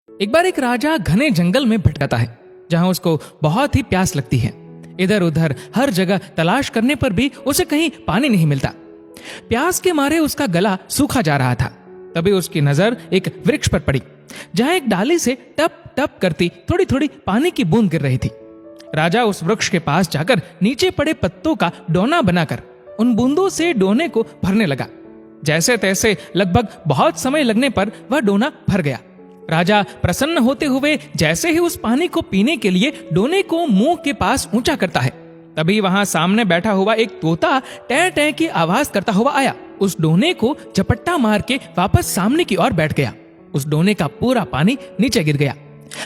एक बार एक राजा घने जंगल में भटकता है, जहां उसको बहुत ही प्यास लगती है। इधर उधर हर जगह तलाश करने पर भी उसे कहीं पानी नहीं मिलता। प्यास के मारे उसका गला सूखा जा रहा था। तभी उसकी नजर एक वृक्ष पर पड़ी, जहां एक डाली से टप टप करती थोड़ी थोड़ी पानी की बूंद गिर रही थी। राजा उस वृक्ष के पास जाकर नीचे पड़े पत्तों का डोना बनाकर उन बूंदों से डोने को भरने लगा। जैसे तैसे लगभग बहुत समय लगने पर वह डोना भर गया। राजा प्रसन्न होते हुए जैसे ही उस पानी को पीने के लिए डोने को मुंह के पास ऊंचा करता है, तभी वहां सामने बैठा हुआ एक तोता टै टै की आवाज करता हुआ आया। उस डोने को झपट्टा मार के वापस सामने की ओर बैठ गया। उस डोने का पूरा पानी नीचे गिर गया।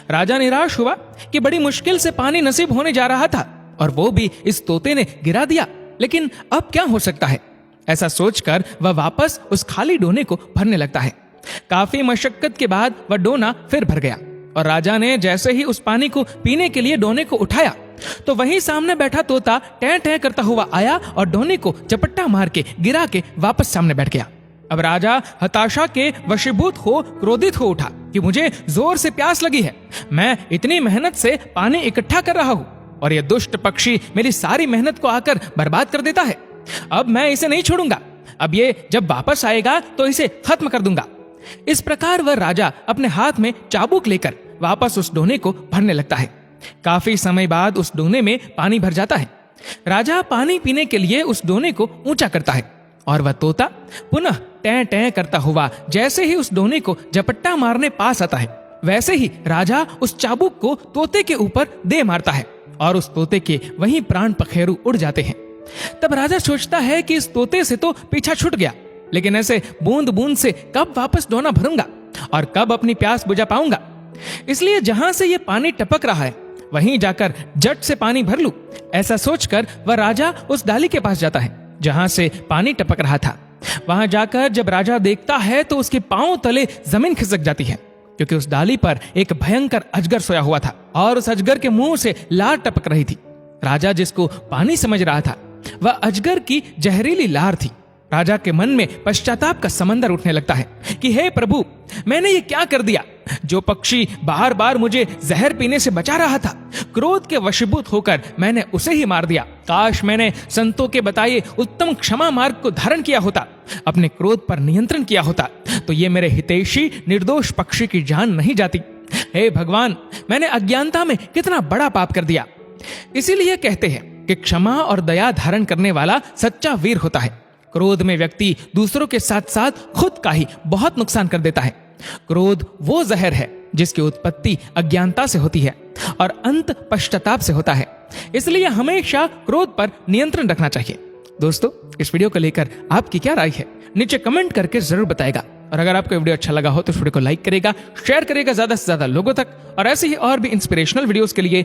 राजा निराश हुआ कि बड़ी मुश्किल से पानी नसीब होने जा रहा था और वो भी इस तोते ने गिरा दिया। लेकिन अब क्या हो सकता है, ऐसा सोचकर वह वापस उस खाली डोने को भरने लगता है। काफी मशक्कत के बाद वह डोना फिर भर गया और राजा ने जैसे ही उस पानी को पीने के लिए डोने को उठाया, तो वहीं सामने बैठा तोता टै टै करता हुआ आया और डोने को झपट्टा मार के गिरा के वापस सामने बैठ गया। अब राजा हताशा के वशीभूत हो क्रोधित हो उठा कि मुझे जोर से प्यास लगी है, मैं इतनी मेहनत से पानी इकट्ठा कर रहा हूँ और यह दुष्ट पक्षी मेरी सारी मेहनत को आकर बर्बाद कर देता है। अब मैं इसे नहीं छोड़ूंगा, अब ये जब वापस आएगा तो इसे खत्म कर दूंगा। इस प्रकार वह राजा अपने हाथ में चाबुक लेकर वापस उस डोने को भरने लगता है। काफी समय बाद उस डोने में पानी भर जाता है। राजा पानी पीने के लिए उस डोने को ऊंचा करता है और वह तोता पुनः टै टै करता हुआ जैसे ही उस डोने को झपट्टा मारने पास आता है, वैसे ही राजा उस चाबुक को तोते के ऊपर दे मारता है और उस तोते के वहीं प्राण पखेरु उड़ जाते हैं। तब राजा सोचता है कि इस तोते से तो पीछा छूट गया, लेकिन ऐसे बूंद बूंद से कब वापस डोना भरूंगा और कब अपनी प्यास बुझा पाऊंगा। इसलिए जहां से ये पानी टपक रहा है वहीं जाकर झट से पानी भर लूं। ऐसा सोचकर वह राजा उस डाली के पास जाता है जहां से पानी टपक रहा था। वहां जाकर जब राजा देखता है तो उसके पांव तले जमीन खिसक जाती है, क्योंकि उस डाली पर एक भयंकर अजगर सोया हुआ था और उस अजगर के मुंह से लार टपक रही थी। राजा जिसको पानी समझ रहा था, वह अजगर की जहरीली लार थी। राजा के मन में पश्चाताप का समंदर उठने लगता है कि हे प्रभु, मैंने ये क्या कर दिया। जो पक्षी बार बार मुझे जहर पीने से बचा रहा था, क्रोध के वशीभूत होकर मैंने उसे ही मार दिया। काश मैंने संतों के बताए उत्तम क्षमा मार्ग को धारण किया होता, अपने क्रोध पर नियंत्रण किया होता, तो ये मेरे हितैषी निर्दोष पक्षी की जान नहीं जाती। हे भगवान, मैंने अज्ञानता में कितना बड़ा पाप कर दिया। इसीलिए कहते हैं कि क्षमा और दया धारण करने वाला सच्चा वीर होता है। क्रोध में व्यक्ति दूसरों के साथ साथ खुद का ही बहुत नुकसान कर देता है। क्रोध वो जहर है जिसकी उत्पत्ति अज्ञानता से होती है और अंत पश्चाताप से होता है। इसलिए हमेशा क्रोध पर नियंत्रण रखना चाहिए। दोस्तों, इस वीडियो को लेकर आपकी क्या राय है, नीचे कमेंट करके जरूर बताएगा। और अगर आपको वीडियो अच्छा लगा हो तो इस वीडियो को लाइक करेगा, शेयर करेगा ज्यादा से ज्यादा लोगों तक। और ऐसे ही और भी इंस्पिरेशनल वीडियोस के लिए